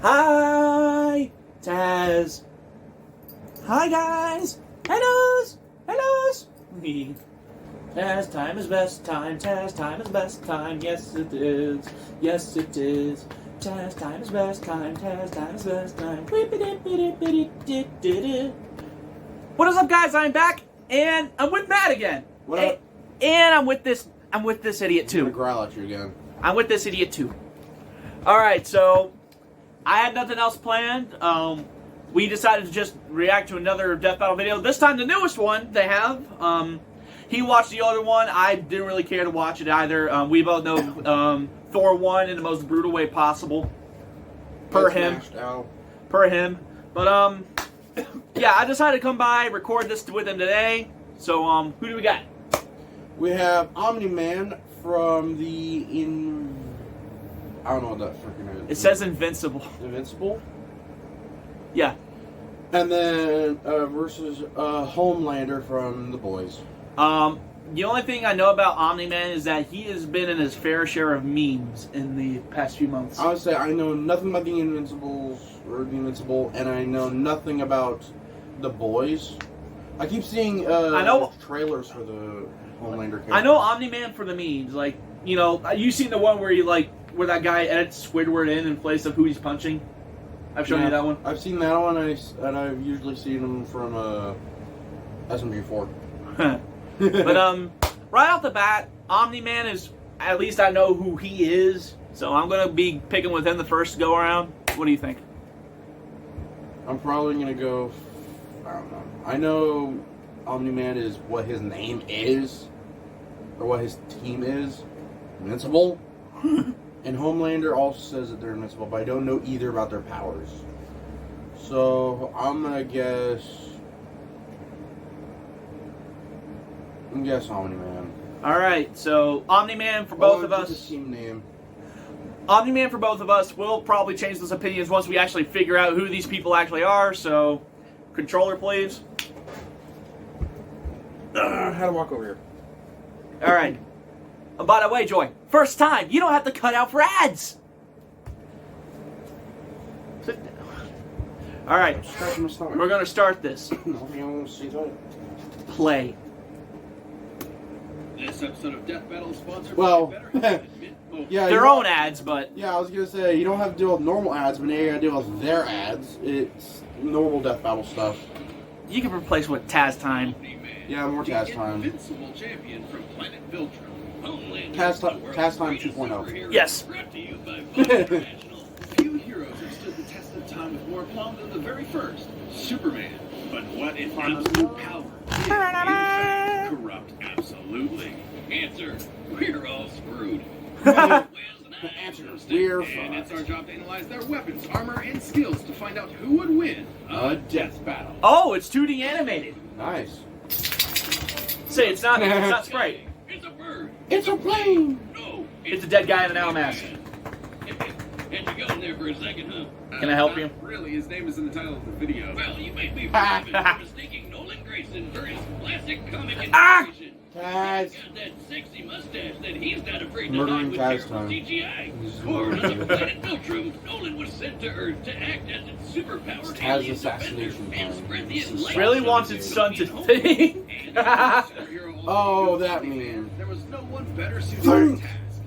Hi, Taz. Hi, guys. Hellos. Hellos. Taz, time is best time. Taz, time is best time. Yes, it is. Yes, it is. Taz, time is best time. Taz, time is best time. What is up, guys? I'm back, and I'm with Matt again. What up? And I'm with this idiot too. I'm gonna growl at you again. I'm with this idiot too. All right, so I had nothing else planned. We decided to just react to another Death Battle video. This time, the newest one they have. He watched the other one. I didn't really care to watch it either. We both know Thor won in the most brutal way possible. Per him. But yeah, I decided to come by, record this with him today. So who do we got? We have Omniman from the I don't know what that freaking is. It says Invincible. Invincible? Yeah. And then versus Homelander from The Boys. The only thing I know about Omni-Man is that he has been in his fair share of memes in the past few months. I would say I know nothing about the Invincible, and I know nothing about The Boys. I keep seeing trailers for the Homelander character. I know Omni-Man for the memes. Like, you know, you've seen the one where where that guy edits Squidward in place of who he's punching. I've shown you that one. I've seen that one, and I've usually seen him from SMG4. But right off the bat, Omni-Man is, at least I know who he is, so I'm gonna be picking with him the first go around. What do you think? I'm probably gonna go. I don't know. I know Omni-Man is what his name is, or what his team is. Invincible. And Homelander also says that they're invincible, but I don't know either about their powers. So I'm gonna guess. Omni-Man. All right, so Omni-Man for both of us. What's his team name? Omni-Man for both of us. We'll probably change those opinions once we actually figure out who these people actually are. So, controller, please. How to walk over here. All right. And by the way, Joy, first time, you don't have to cut out for ads. All right, we're going to start this. Play. This episode of Death Battle is sponsored by yeah, their own ads, but... Yeah, I was going to say, you don't have to deal with normal ads, but now you got to deal with their ads. It's normal Death Battle stuff. You can replace with Taz time. Yeah, more Taz time. Invincible champion from Planet Viltrum. Taz time 2.0. Yes. Few heroes have stood the test of time with more aplomb than the very first, Superman. But what if absolute power is in fact corrupt absolutely? Answer: we're all screwed. Answer: we're fucked. And it's our job to analyze their weapons, armor, and skills to find out who would win a death battle. Oh, it's 2D animated. Nice. Say it's not Sprite. It's a bird. It's a plane. No, it's a dead guy in an owl mask. Had you gone there for a second, huh? Can I help you? Really, his name is in the title of the video. Well, you may be for mistaking Nolan Grayson for his classic comic inspiration. Taz. He's got that sexy mustache that he's not afraid to Murdering hide with Taz terrible time. CGI. Born on the planet Viltrum, Nolan was sent to Earth to act as its superpowered Taz alien assassination defender and time. spread the enlightenment. Really wants its son to think. Oh, that mean. There was no one better suited for Taz.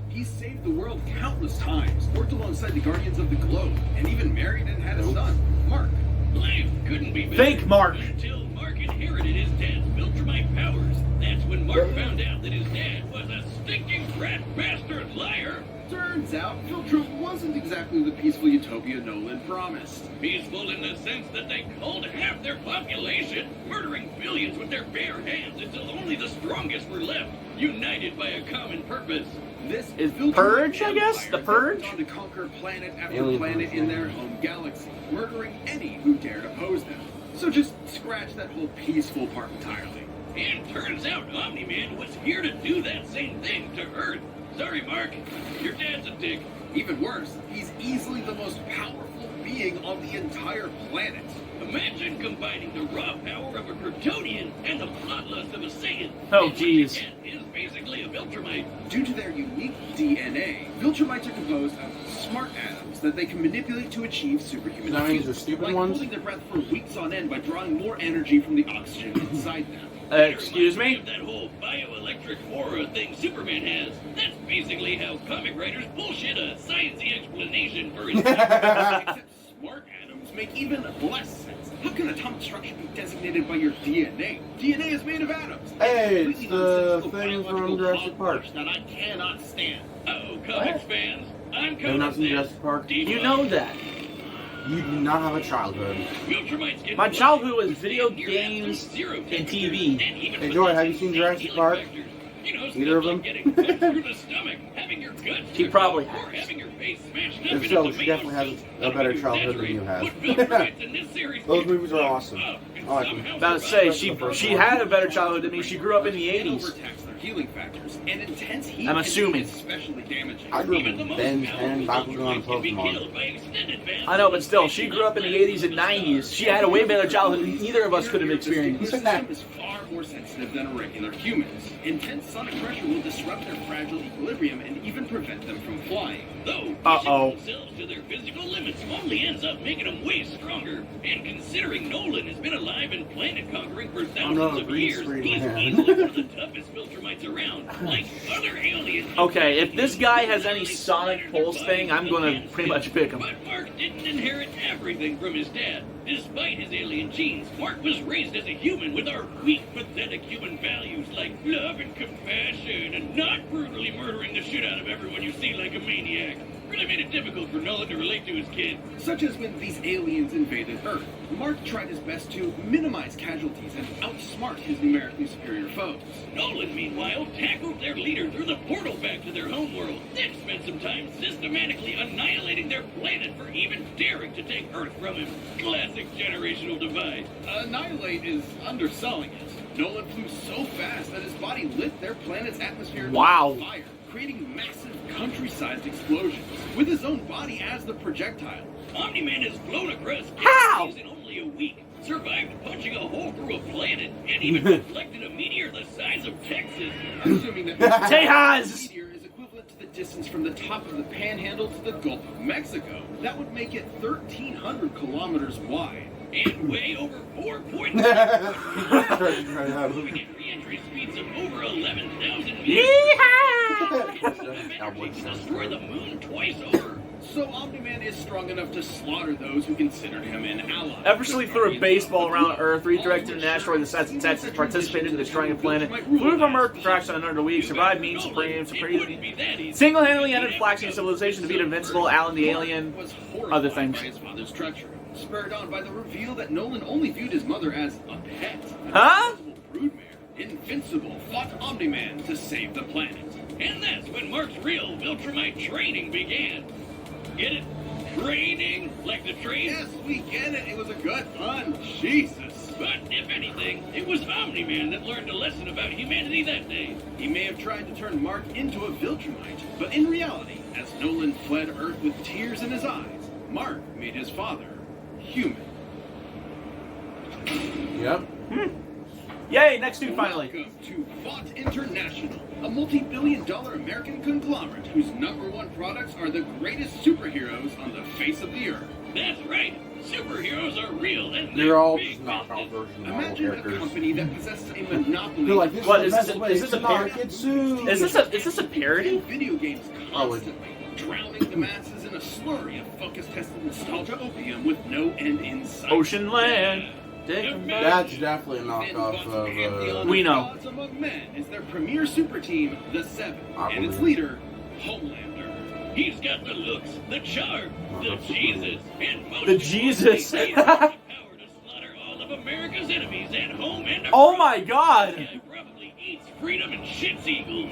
He saved the world countless times, worked alongside the Guardians of the Globe, and even married and had a son, Mark. Life couldn't be better. Think, Mark. Until Mark inherited his dad's Viltrumite powers. That's when Mark found out that his dad was a stinking rat bastard liar. Turns out, Viltrum wasn't exactly the peaceful utopia Nolan promised. Peaceful in the sense that they culled half their population, murdering billions with their bare hands until only the strongest were left, united by a common purpose. This is Purge, I guess? The Purge? To conquer planet after Alien planet Purge, in yeah. their home galaxy, murdering any who dared oppose them. So just scratch that whole peaceful part entirely. And turns out Omni-Man was here to do that same thing to Earth. Sorry, Mark. Your dad's a dick. Even worse, he's easily the most powerful being on the entire planet. Imagine combining the raw power of a Kryptonian and the bloodlust of a Saiyan. Oh, jeez. Is basically a Viltrumite. Due to their unique DNA, Viltrumites are composed of smart atoms that they can manipulate to achieve superhuman That means feats, they're stupid like ones? holding their breath for weeks on end by drawing more energy from the oxygen inside them. Excuse me? That whole bioelectric aura thing Superman has. That's basically how comic writers bullshit a sciencey explanation for his Except smart atoms make even less sense. How can atomic structure be designated by your DNA? DNA is made of atoms. Hey, it's Completely the nonsensical thing from biological Jurassic Park. hogwash that I cannot stand. Oh, comics fans. I'm Have you coming not seen Jurassic Park? You know that. You do not have a childhood. My childhood was video games and TV. Hey, Joy, have you seen Jurassic Park? Either of them? She probably has. If so, she definitely has a better childhood than you have. Those movies are awesome. I like them. About to say, she had a better childhood than me. She grew up in the 80s. Overtax their healing factors, and intense heat I'm can be assuming. especially damaging. I grew up in Ben 10 back when we were on Pokemon. I know, but still, she grew up in the 80s and 90s. She had a way better childhood than either of us could have experienced. The system is far more sensitive than regular humans. Intense sonic pressure will disrupt their fragile equilibrium and even prevent them from flying. Though Uh-oh. pushing themselves to their physical limits only ends up making them way stronger. And considering Nolan has been alive and planet conquering for thousands not a of green years, screen he's man. easily one of the toughest Viltrumites around. Like other aliens. Okay, if this guy has any sonic pulse thing, I'm gonna pretty much pick him. But Mark didn't inherit everything from his dad. Despite his alien genes, Mark was raised as a human with our weak, pathetic human values like love and compassion and not brutally murdering the shit out of everyone you see like a maniac. Really made it difficult for Nolan to relate to his kid. Such as when these aliens invaded Earth. Mark tried his best to minimize casualties and outsmart his numerically superior foes. Nolan, meanwhile, tackled their leader through the portal back to their homeworld, then spent some time systematically annihilating their planet for even daring to take Earth from him. Classic generational divide. Annihilate is underselling it. Nolan flew so fast that his body lit their planet's atmosphere Wow. on fire, creating massive country-sized explosions, with his own body as the projectile. Omni-Man has flown across How? galaxies in only a week, survived punching a hole through a planet, and even deflected a meteor the size of Texas. Assuming that Tejas! the meteor is equivalent to the distance from the top of the Panhandle to the Gulf of Mexico, that would make it 1,300 kilometers wide. And way over 4.9 moving at re-entry speeds of over 11,000 meters. Cowboy To sounds destroy good. the moon twice over. So Omni-Man is strong enough to slaughter those who considered him an ally. Eversley threw a baseball around Earth, redirected an asteroid the size of Texas, participated in destroying a planet, flew from Earth to tracks on another week, survived mean supreme, single-handedly ended Flaxine civilization, defeated Invincible, Alan the Alien, was other horrified things. by his father's treachery, spurred on by the reveal that Nolan only viewed his mother as a pet. Huh? Broodmare, Invincible fought Omni-Man to save the planet. And that's when Mark's real Viltrumite training began. Get it? Training? Like the train? Yes, we get it. It was a good pun. Jesus. But if anything, it was Omni-Man that learned a lesson about humanity that day. He may have tried to turn Mark into a Viltrumite, but in reality, as Nolan fled Earth with tears in his eyes, Mark made his father human. Yep. Yay, next dude finally. Welcome to Vought International, a multi-billion-dollar American conglomerate whose #1 products are the greatest superheroes on the face of the earth. That's right. Superheroes are real and They're all big just knockoff versions of Marvel Imagine a characters. company that possesses a monopoly. They're like, this What, is is the this best a- way is this to a not parody? get sued. Is this a parody? in video games constantly, drowning the masses in a slurry of focus-tested nostalgia opium with no end in sight. Ocean Land. Take 'em back. That's definitely a knockoff of, Pantheon We of know. Gods Among Men is their premier super team, the Seven, and its Aquaman. leader, Homelander. He's got the looks, the charm, the Jesus, and most The Jesus. importantly, he has the power to slaughter all of America's enemies at home and Oh abroad. my god! Guy probably eats freedom and shits eagles.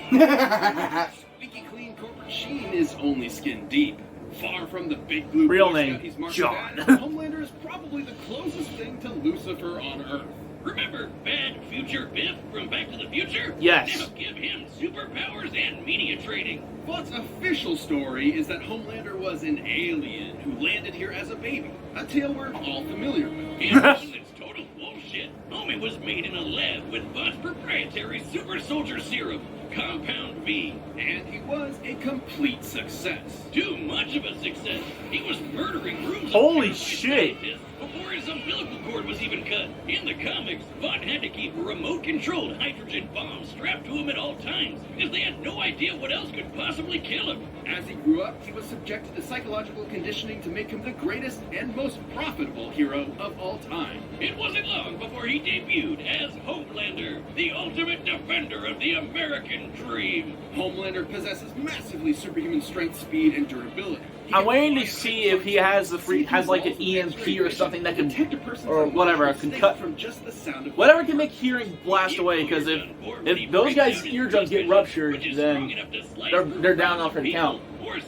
Squeaky clean corporate sheen is only skin deep. Far from the big blue Real Boy name, Scout he's marked John. as, Homelander is probably the closest thing to Lucifer on Earth. Remember Bad Future Biff from Back to the Future? Yes. Now give him superpowers and media training. What's official story is that Homelander was an alien who landed here as a baby, a tale we're all familiar with. And it's total bullshit. Homie was made in a lab with Buzz proprietary super soldier serum. Compound V. And he was a complete success. Too much of a success. He was murdering rooms of Holy terrorist shit. scientists before his umbilical cord was even cut. In the comics, Vought had to keep a remote-controlled hydrogen bomb strapped to him at all times because they had no idea what else could possibly kill him. As he grew up, he was subjected to psychological conditioning to make him the greatest and most profitable hero of all time. It wasn't long before he debuted as Homelander, the ultimate defender of the American dream. Homelander possesses massively superhuman strength, speed, and durability. I'm waiting to see if he has like an EMP or something that can, or whatever, can cut from just the sound of whatever can make hearing blast away. Because if those guys' eardrums get ruptured, then they're down off the count.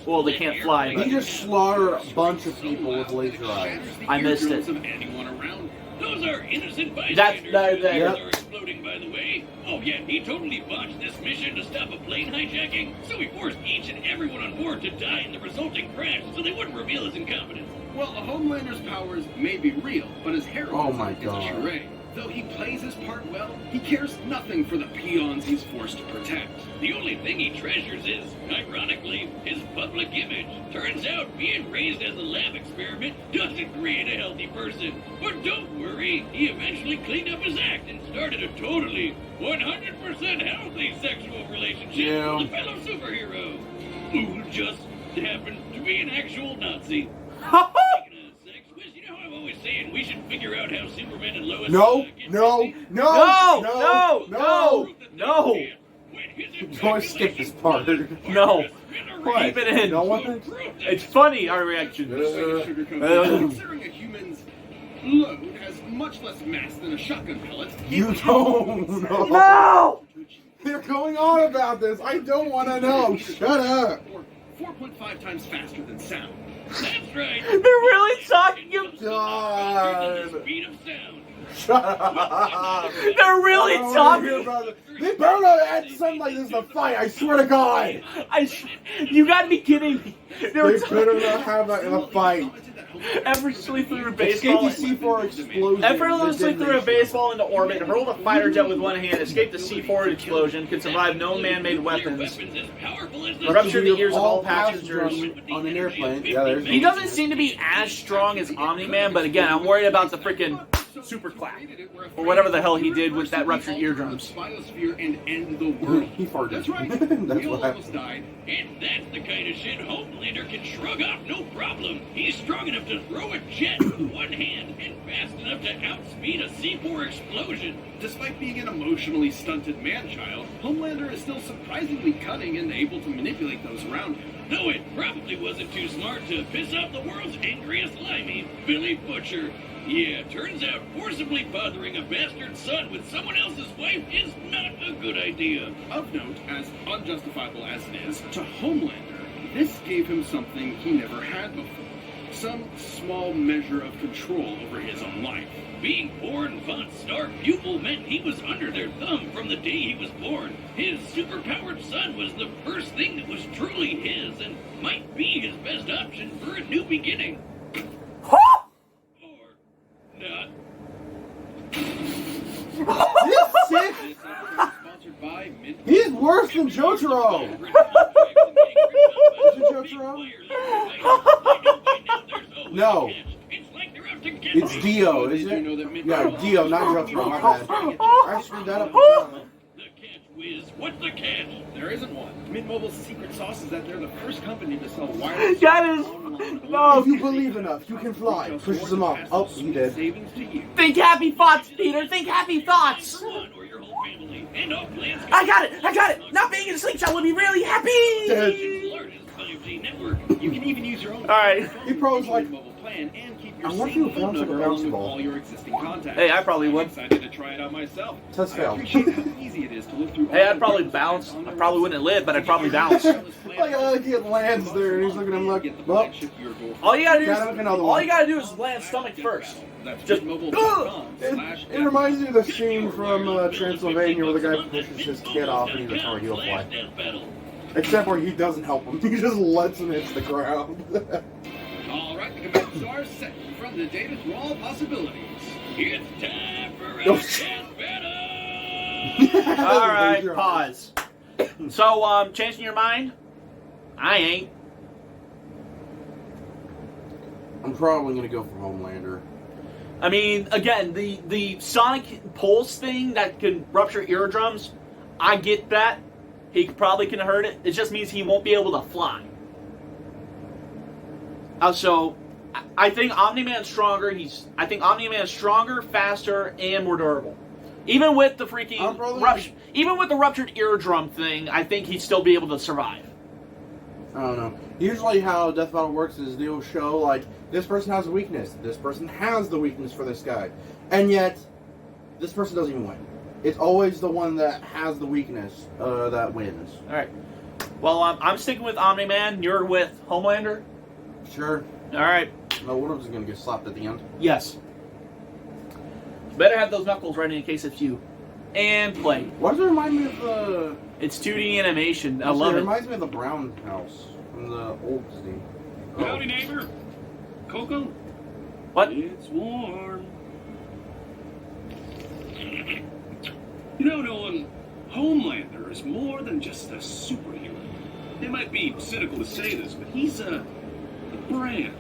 Well, they can't fly. He But just slaughtered a bunch of people with laser eyes. I missed it. Of anyone around. Those are innocent That's bystanders. there. Yep. Are exploding, by the way. Oh yeah, he totally botched this mission to stop a plane hijacking, so he forced each and everyone on board to die in the resulting crash so they wouldn't reveal his incompetence. Well, a Homelander's powers may be real, but his heroism Oh my is a God. charade. Though he plays his part well, he cares nothing for the peons he's forced to protect. The only thing he treasures is, ironically, his public image. Turns out being raised as a lab experiment doesn't create a healthy person. But don't worry, he eventually cleaned up his act and started a totally 100% healthy sexual relationship Yeah. with a fellow superhero, who just happened to be an actual Nazi. Speaking of sex, Wiz, you know how I'm always saying we should figure out how Superman and Lois No, get no, sexy? no, No, no, no. Don't skip this part. No. What? Keep it in. No one? It's funny, our reaction. Considering a human's load has much less mass than a shotgun pellet, You don't know. No! They're going on about this. I don't want to know. Shut up. or 4.5 times faster than sound. That's right. They're really talking God. The speed of sound. Shut up. They're really I don't wanna hear talking. about it. They better not add something like this in a fight. I swear to God. You gotta be kidding me. They They were better not have that in a fight. effortlessly threw a Escape baseball. the C4 explosion. Effortlessly threw a baseball into orbit, hurled a fighter jet with one hand, escaped the C4 explosion, could survive no man-made weapons. As powerful as Ruptured the ears of all passengers passengers. on an airplane. Yeah, there's. He doesn't seem to be as strong as Omni-Man, but again, I'm worried about the freaking super clap. Or whatever the hell he did with that ruptured eardrums. Biosphere and end the world. He farted. That's right. That's We what all almost happened. died. And that's the kind of shit Homelander can shrug off no problem. He's strong enough to throw a jet with one hand and fast enough to outspeed a C4 explosion. Despite being an emotionally stunted man-child, Homelander is still surprisingly cunning and able to manipulate those around him. Though it probably wasn't too smart to piss off the world's angriest limey, Billy Butcher. Yeah, turns out forcibly fathering a bastard son with someone else's wife is not a good idea. Of note, as unjustifiable as it is, to Homelander, this gave him something he never had before. Some small measure of control over his own life. Being born Vought's star pupil meant he was under their thumb from the day he was born. His superpowered son was the first thing that was truly his and might be his best option for a new beginning. Or not. He's sick. This episode is sponsored by Mint. He's worse than Jotaro. No. It's Dio, Did is you it? know that Mint Yeah, Mobile Dio, offers not free Jotaro. My wireless bad. package? I screwed that up. The catch, Wiz. What's the catch? There isn't one. Mint Mobile's secret sauce is that they're the first company to sell wireless. That is no. If you believe enough, you can fly. Pushes him up. Oh, he did. Savings to you. Think happy thoughts, Peter. Think happy thoughts. For one or your whole family. And all plans I got it. I got it. Not being in a sleep shot would be really happy. largest 5G network. You can even use your own. All right. He probably like. mobile plan and keep your I wonder same if he phone wants like a number bounce along with ball. all your existing contacts. Hey, I probably would. I'm excited to try it out myself. Test I failed. appreciate how easy it is to look through. Hey, all I'd the probably buttons bounce. on I the probably website. wouldn't live, but I'd probably bounce. Like he lands there and he's looking at him like, Get the well, flagship to your door. All you gotta do Gotta look another is one. all you gotta do is land stomach first. That's Just- it reminds me of the scene from Transylvania where the guy pushes his kid off and he's like, oh, he'll fly. Except where he doesn't help him. He just lets him hit the ground. All right, the commanders are set from the data to all possibilities. It's time for Oh, a shit. cat battle! All right, pause. So, changing your mind? I ain't. I'm probably gonna go for Homelander. I mean, again, the sonic pulse thing that can rupture eardrums, I get that. He probably can hurt it. It just means he won't be able to fly. So, I think Omni-Man's stronger. I think Omni-Man's stronger, faster, and more durable. Even with the freaking even with the ruptured eardrum thing, I think he'd still be able to survive. I don't know. Usually how Death Battle works is they'll show, like, this person has a weakness. This person has the weakness for this guy. And yet, this person doesn't even win. It's always the one that has the weakness that wins. Alright. Well, I'm sticking with Omni-Man. You're with Homelander? Sure. Alright. No, one of us is going to get slapped at the end. Yes. Better have those knuckles ready in case it's you. And play. Why does it remind me of the... It's 2D animation. I love it. it. It reminds me of the Brown House from the old Disney. Howdy, neighbor. Coco? What? It's warm. You know, Nolan, Homelander is more than just a superhero. It might be cynical to say this, but he's a brand.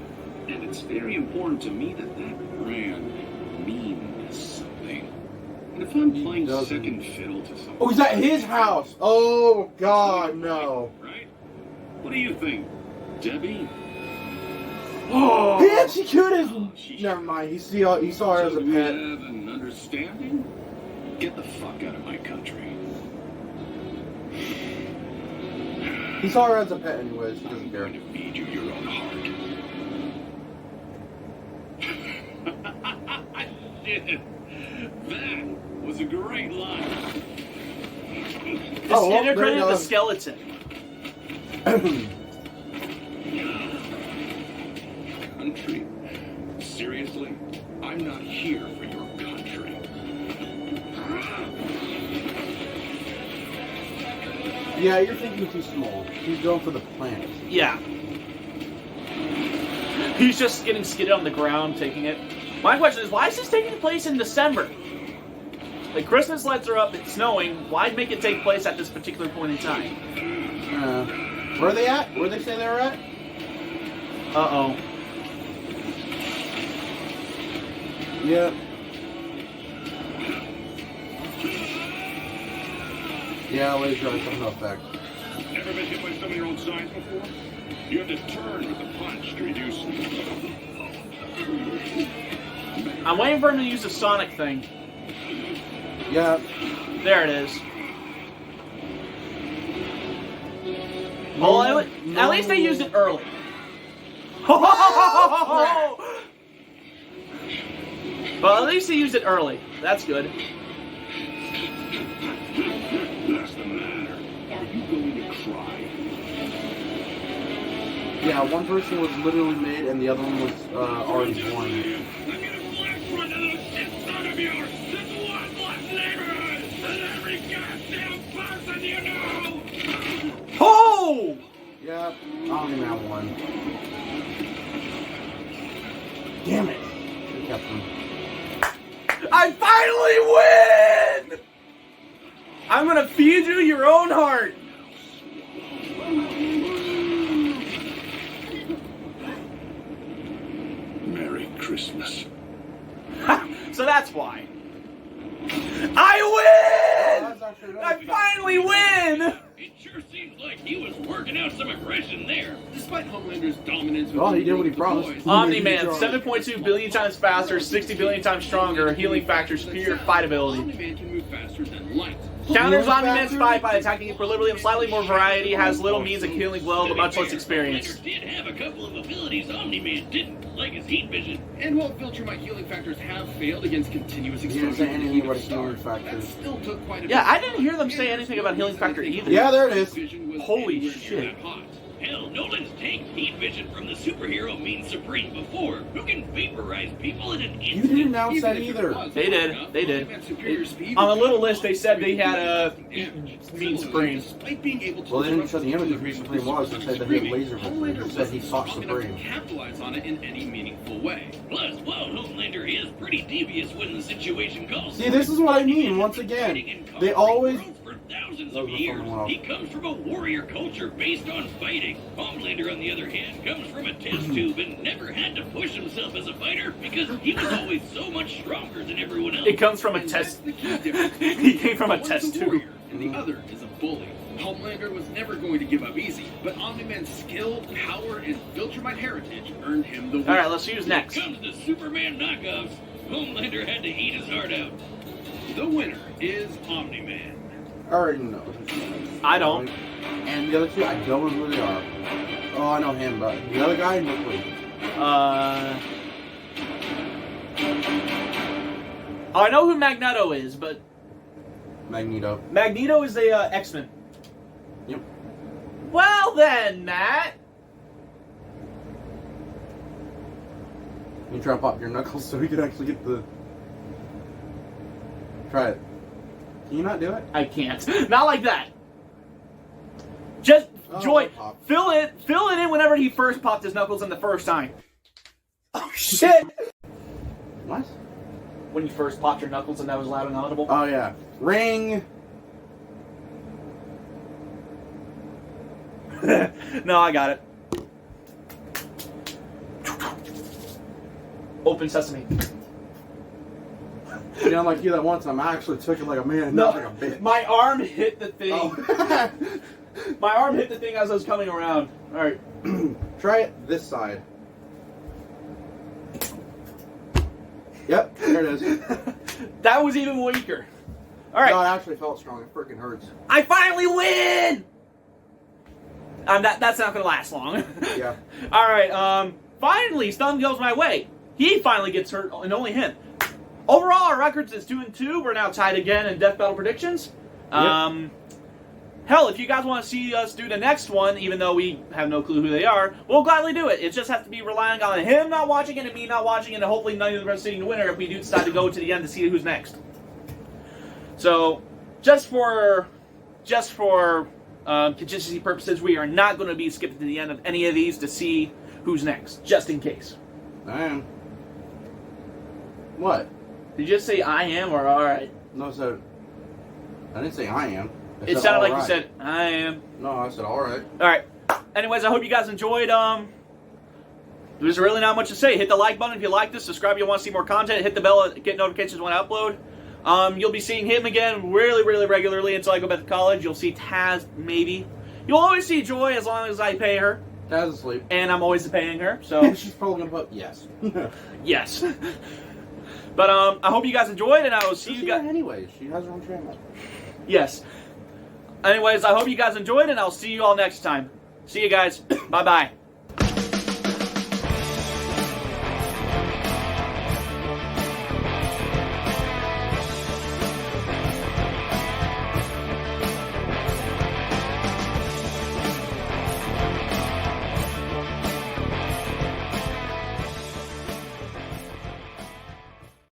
And it's very important to me that that brand means something. And if I'm playing second fiddle to something... Oh, he's at his house! Oh, God, no. Right? What do you think, Debbie? Oh! He executed his... Never mind, he saw her as a Do we pet. have an understanding? Get the fuck out of my country. He saw her as a pet anyways, he doesn't care. I'm going to feed you your own heart. Shit. That was a great line. Disintegrated the skeleton. Country? Seriously? I'm not here for your country. Yeah, you're thinking too small. He's going for the planet. Yeah. He's just getting skidded on the ground, taking it. My question is, why is this taking place in December? Like, Christmas lights are up, it's snowing. Why make it take place at this particular point in time? Where are they at? Where they say they were at? Uh-oh. Yeah. Yeah, laser drive have no effect. Ever been hit by some of your own signs before? You have to turn with the punch to reduce. I'm waiting for him to use the sonic thing. Yeah. There it is. Well, at least they used it early. Well, at least they used it early. That's good. What's the matter? Are you going to cry? Yeah, one person was literally made and the other one was already born. I'm gonna blast one of those shit son of yours! This one left neighborhood! And every goddamn person you know! Oh! Yeah, Omni-Man won. Damn it. Should've kept him. I finally win! I'm gonna feed you your own heart. Merry Christmas. So that's why. I win! I finally win! It sure seems like he was working out some aggression there. Despite Homelander's dominance with Well, he did what he promised. Omni-Man, 7.2 billion times faster, 60 billion times stronger, healing factor, superior fight ability. Omni-Man can move faster than light. Counters Omni-Man's fight by attacking equilibrium, slightly more variety, has little means of healing blow, but much less experience. Homelander did have a couple of abilities Omni-Man didn't, like his heat vision. And while Viltrumite healing factors have failed against continuous He didn't exposure say to the anything heat about of healing star, factors. that still took quite a Yeah, bit. I didn't hear them say anything about healing factor either. Yeah, there it is. Vision was Holy anywhere near shit. that hot. Hell, Nolan's tanked heat vision from the superhero mean Supreme before, who can vaporize people in an You instant. didn't announce Even that if it either. was They hot did. enough, They did. Omni-Man's superior speed On the would little cause list, they said they had a damage. mean Similarly, Supreme. despite being able to Well, they didn't disrupt show the image of who Supreme Supreme was. They said that he had laser vision. Homelander It said he wasn't fought strong enough to Supreme. capitalize on it in any meaningful way. Plus, while Homelander is pretty devious when the situation calls. See, this is what I mean, once again. They always... thousands of years. He comes from a warrior culture based on fighting. Homelander, on the other hand, comes from a test tube and never had to push himself as a fighter because he was always so much stronger than everyone else. It comes from a And test. that's the key difference. He came from a One's test tube. warrior, and the other is a bully. Homelander was never going to give up easy, but Omniman's skill, power, and Viltrumite heritage earned him the win. All right, let's see who's When it next. comes to Superman knockoffs, Homelander had to eat his heart out. The winner is Omni-Man. I already know. I don't. And the other two, I don't know who they are. Oh, I know him, but the other guy, no clue. I know who Magneto is, but Magneto. Magneto is the X-Men. Yep. Well then, Matt. You try to pop your knuckles so we can actually get the. Try it. Can you not do it? I can't. Not like that. Just Oh, Joy. pop. Fill it in whenever he first popped his knuckles in the first time. Oh shit! What? When you first popped your knuckles and that was loud and audible. Oh yeah. Ring. No, I got it. Open sesame. You know, like you that one time, I actually took it like a man, not like a bitch. My arm hit the thing. Oh. My arm hit the thing as I was coming around. All right. Try it this side. Yep, there it is. That was even weaker. All right. No, it actually felt strong. It freaking hurts. I finally win. That's not gonna last long. Yeah. All right. Finally, something goes my way. He finally gets hurt, and only him. Overall, our records is 2-2. We're now tied again in Death Battle predictions. Yep. Hell, if you guys want to see us do the next one, even though we have no clue who they are, we'll gladly do it. It just has to be relying on him not watching it and me not watching it, and hopefully none of the rest seeing the winner if we do decide to go to the end to see who's next. So, just for contingency purposes, we are not going to be skipping to the end of any of these to see who's next, just in case. I am. What? Did you just say I am or all right? No, I said. I didn't say I am. I It said sounded like all you right. said I am. No, I said all right. All right. Anyways, I hope you guys enjoyed. There's really not much to say. Hit the like button if you like this. Subscribe if you want to see more content. Hit the bell to get notifications when I upload. You'll be seeing him again really regularly until I go back to college. You'll see Taz, maybe. You'll always see Joy as long as I pay her. Taz is asleep. And I'm always paying her, so She's probably gonna put yes. yes. But I hope you guys enjoyed, and I will see you guys. Anyways, she has her own channel. Yes. Anyways, I hope you guys enjoyed, and I'll see you all next time. See you guys. Bye-bye.